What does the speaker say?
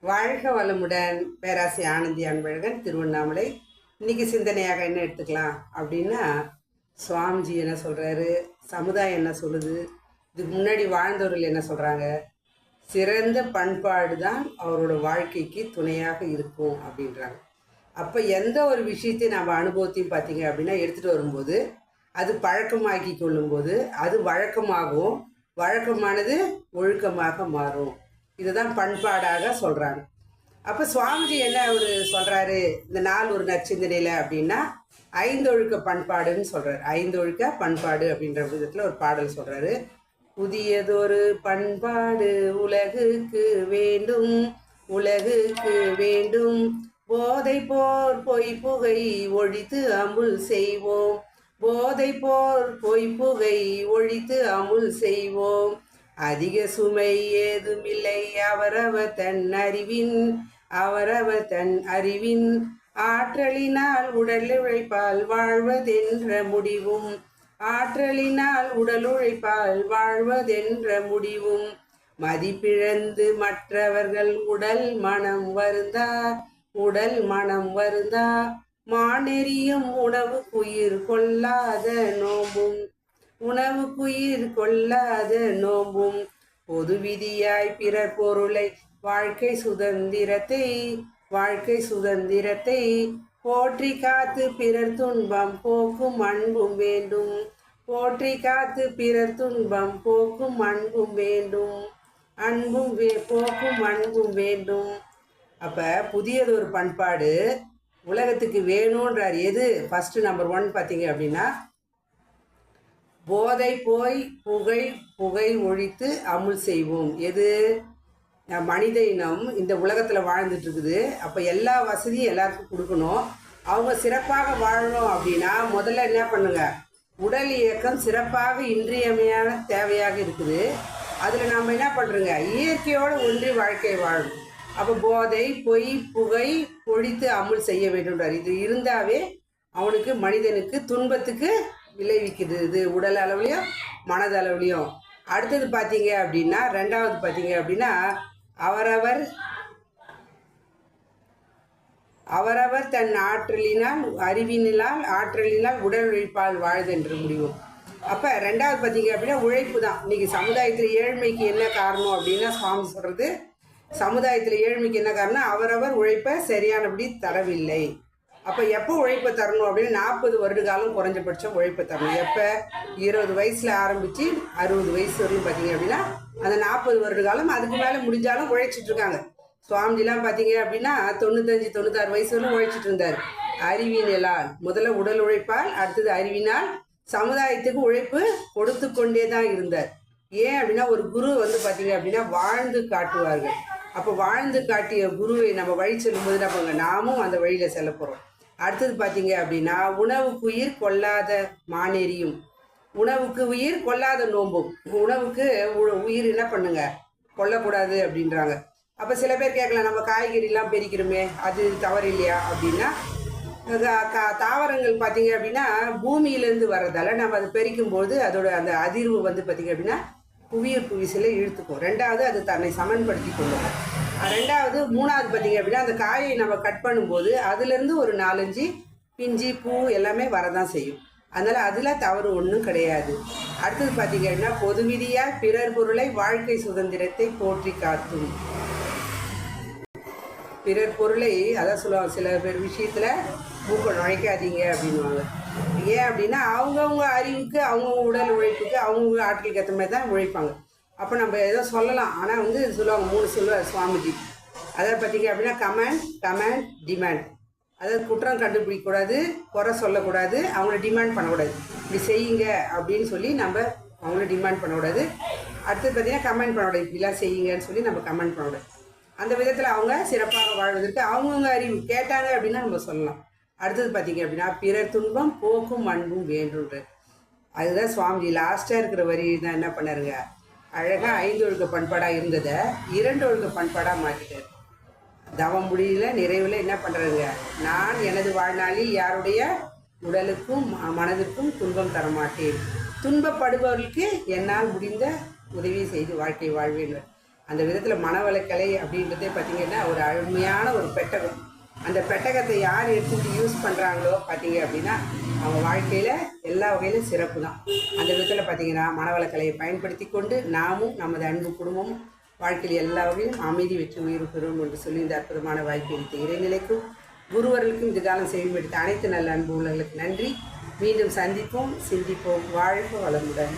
வாழ்க வளமுடன். பேராசை ஆனந்தி அன்பழகன், திருவண்ணாமலை. இன்னைக்கு சிந்தனையாக என்ன எடுத்துக்கலாம் அப்படின்னா, சுவாமிஜி என்ன சொல்கிறாரு, சமுதாயம் என்ன சொல்லுது, இதுக்கு முன்னாடி வாழ்ந்தவர்கள் என்ன சொல்கிறாங்க. சிறந்த பண்பாடு தான் அவரோட வாழ்க்கைக்கு துணையாக இருக்கும் அப்படின்றாங்க. அப்போ எந்த ஒரு விஷயத்தையும் நம்ம அனுபவத்தையும் பார்த்தீங்க அப்படின்னா எடுத்துகிட்டு வரும்போது அது பழக்கமாக்கி கொள்ளும்போது அது வழக்கமாகவும், வழக்கமானது ஒழுக்கமாக மாறும். இதுதான் பண்பாடாக சொல்கிறாங்க. அப்போ சுவாமிஜி என்ன ஒரு சொல்கிறாரு இந்த நாள் ஒரு நற்சிந்தனையில் அப்படின்னா, ஐந்தொழுக்க பண்பாடுன்னு சொல்கிறார். ஐந்தொழுக்க பண்பாடு அப்படின்ற விதத்தில் ஒரு பாடல் சொல்கிறாரு. புதியதொரு பண்பாடு உலகுக்கு வேண்டும், உலகுக்கு வேண்டும். போதை போர் பொய் புகை ஒழித்து அமுல் செய்வோம், போதை போர் பொய் புகை ஒழித்து அமுல் செய்வோம். அதிக சுமை ஏதுமில்லை அவரவர் தன் அறிவின், அவரவர் தன் அறிவின். ஆற்றலினால் உடல் உழைப்பால் வாழ்வதென்ற முடிவும், ஆற்றலினால் உடல் உழைப்பால் வாழ்வதென்ற முடிவும். மதிப்பிழந்து மற்றவர்கள் உடல் மனம் வருந்தா, உடல் மனம் வருந்தா. மானெறியும் உணவுக்குயிர் கொள்ளாத நோம்பும், உணவுக்குயிர் கொள்ளாத நோம்பும். பொது விதியாய் பிறர் பொருளை வாழ்க்கை சுதந்திரத்தை, வாழ்க்கை சுதந்திரத்தை போற்றி காத்து பிறர் துன்பம் போக்கும் அன்பும் வேண்டும், போற்றி காத்து பிறர் துன்பம் போக்கும் அன்பும் வேண்டும், அன்பும் போக்கும் அன்பும் வேண்டும். அப்போ புதியதொரு பண்பாடு உலகத்துக்கு வேணுன்றார். எது ஃபஸ்ட்டு நம்பர் 1 பார்த்தீங்க அப்படின்னா, போதை போய் புகை புகை ஒழித்து அமுல் செய்வோம். எது? மனித இனம் இந்த உலகத்தில் வாழ்ந்துட்டு இருக்குது. அப்போ எல்லா வசதியும் எல்லாருக்கும் கொடுக்கணும். அவங்க சிறப்பாக வாழணும் அப்படின்னா முதல்ல என்ன பண்ணுங்க, உடல் இயக்கம் சிறப்பாக இன்றியமையான தேவையாக இருக்குது. அதில் நாம் என்ன பண்ணுறோங்க, இயற்கையோடு ஒன்றி வாழ்க்கை வாழணும். அப்போ போதை பொய் புகை ஒழித்து அமுல் செய்ய வேண்டும்ன்றார். இது இருந்தாவே அவனுக்கு மனிதனுக்கு துன்பத்துக்கு விளைவிக்குது. இது உடல் அளவுலையும் மனதளவுலையும். அடுத்தது பார்த்தீங்க அப்படின்னா, ரெண்டாவது பார்த்தீங்க அப்படின்னா, அவரவர் அவரவர் தன் ஆற்றலினால் அறிவினால் ஆற்றலினால் உடல் உழைப்பால் வாழ்தென்று முடியும். அப்போ ரெண்டாவது பார்த்தீங்க அப்படின்னா உழைப்பு தான். இன்றைக்கி சமுதாயத்தில் ஏழ்மைக்கு என்ன காரணம் அப்படின்னா, சுவாமி சொல்கிறது, சமுதாயத்தில் ஏழ்மைக்கு என்ன காரணம், அவரவர் உழைப்பை சரியானபடி தரவில்லை. அப்போ எப்போ உழைப்பை தரணும் அப்படின்னு 40 வருட காலம் குறைஞ்சபட்சம் உழைப்பை தரணும். எப்போ? 20 வயசில் ஆரம்பித்து 60 வயசு வரையும் பார்த்தீங்க அப்படின்னா அந்த 40 வருட காலம், அதுக்கு மேலே முடிஞ்சாலும் உழைச்சிட்ருக்காங்க. சுவாமிஜிலாம் பார்த்தீங்க அப்படின்னா 95 96 வயசு வரையும் உழைச்சிட்டு இருந்தார். அறிவியலால், முதல்ல உடல் உழைப்பால், அடுத்தது அறிவினால் சமுதாயத்துக்கு உழைப்பு கொடுத்து கொண்டே தான் இருந்தார். ஏன் அப்படின்னா ஒரு குரு வந்து பார்த்தீங்க அப்படின்னா வாழ்ந்து காட்டுவார்கள். அப்போ வாழ்ந்து காட்டிய குருவை நம்ம வழி செல்லும்போது நம்ம நாமும் அந்த வழியில் செல்ல போகிறோம். அடுத்தது பார்த்தீங்க அப்படின்னா உணவுக்கு உயிர் கொள்ளாத மானெறியும், உணவுக்கு உயிர் கொள்ளாத நோம்பும். உணவுக்கு உயிர் என்ன பண்ணுங்க, கொல்லக்கூடாது அப்படின்றாங்க. அப்போ சில பேர் கேட்கலாம், நம்ம காய்கறிலாம் பெரிக்கிறோமே அது தவறு இல்லையா அப்படின்னா, தாவரங்கள் பார்த்தீங்க அப்படின்னா பூமியிலேருந்து வர்றதால நம்ம அதை பெரிக்கும்போது அதோட அந்த அதிர்வு வந்து பார்த்தீங்க அப்படின்னா புவியீர்ப்பு விசையில இழுத்துக்கும். ரெண்டாவது அது தன்னை சமன்படுத்தி கொள்ளும். ரெண்டாவது மூணாவது பார்த்தீங்க அப்படின்னா அந்த காயை நம்ம கட் பண்ணும்போது அதுலேருந்து ஒரு 4-5 பிஞ்சி பூ எல்லாமே வரதான் செய்யும். அதனால் அதில் தவறு ஒன்றும் கிடையாது. அடுத்தது பார்த்தீங்க அப்படின்னா பொது விதியாக பிறர் பொருளை வாழ்க்கை சுதந்திரத்தை போற்றி காத்தும். பிறர் பொருளை அதான் சொல்லுவாங்க, சில பேர் விஷயத்தில் மூக்க நுழைக்காதீங்க அப்படின்வாங்க. ஏன் அப்படின்னா அவங்கவுங்க அறிவுக்கு, அவங்கவுங்க உடல் உழைப்புக்கு, அவங்கவுங்க ஆட்களுக்கு ஏற்ற மாதிரி தான் உழைப்பாங்க. அப்போ நம்ம ஏதோ சொல்லலாம், ஆனால் வந்து சொல்லுவாங்க 3 சொல்லுவார் சுவாமிஜி. அதை பார்த்தீங்க அப்படின்னா கமெண்ட் டிமாண்ட். அதாவது குற்றம் கண்டுபிடிக்கக்கூடாது, குறை சொல்லக்கூடாது, அவங்கள டிமாண்ட் பண்ணக்கூடாது. இப்படி செய்யுங்க அப்படின்னு சொல்லி நம்ம அவங்கள டிமாண்ட் பண்ணக்கூடாது. அடுத்தது பார்த்தீங்கன்னா கமெண்ட் பண்ணக்கூடாது, இப்படிலாம் செய்யுங்கன்னு சொல்லி நம்ம கமெண்ட் பண்ணக்கூடாது. அந்த விதத்தில் அவங்க சிறப்பாக வாழ்வதற்கு அவங்கவுங்க அறிவு கேட்டாங்க அப்படின்னா நம்ம சொல்லலாம். அடுத்தது பார்த்தீங்க அப்படின்னா பிறர் துன்பம் போக்கும் அன்பும் வேண்டுன்ற, அதுதான் சுவாமிஜி லாஸ்ட்டாக இருக்கிற வரி தான் என்ன பண்ணாருங்க, அழகாக 5 ஒழுக்க பண்பாடாக இருந்ததை 2 ஒழுக்க பண்பாடாக மாற்றிட்டார். தவம் முடியல நிறைவில் என்ன பண்ணுறாருங்க, நான் எனது வாழ்நாளில் யாருடைய உடலுக்கும் மனதிற்கும் துன்பம் தரமாட்டேன், துன்பப்படுபவர்களுக்கு என்னால் முடிந்த உதவி செய்து வாழ்க்கை வாழ்வேன். அந்த விதத்தில் மனவளக்கலை அப்படின்றதே பார்த்திங்கன்னா ஒரு அருமையான ஒரு பெட்டகம். அந்த பெட்டகத்தை யார் எடுத்துகிட்டு யூஸ் பண்ணுறாங்களோ பார்த்தீங்க அப்படின்னா அவங்க வாழ்க்கையில் எல்லா வகையிலும் சிறப்பு தான். அந்த விதத்தில் பார்த்திங்கன்னா மனவளக்கலையை பயன்படுத்தி கொண்டு நாமும் நமது அன்பு குடும்பமும் வாழ்க்கையில் எல்லா வகையிலும் அமைதி வெற்றி உயிர் பெறும் என்று சொல்லி இந்த அற்புதமான வாய்ப்பு எடுத்த இறைநிலைக்கும் குருவர்களுக்கும் இந்த காலம் செய்யப்படுத்த அனைத்து நல்ல அன்பு உள்ளவர்களுக்கு நன்றி. மீண்டும் சந்திப்போம், சிந்திப்போம். வாழ்க வளமுடன்.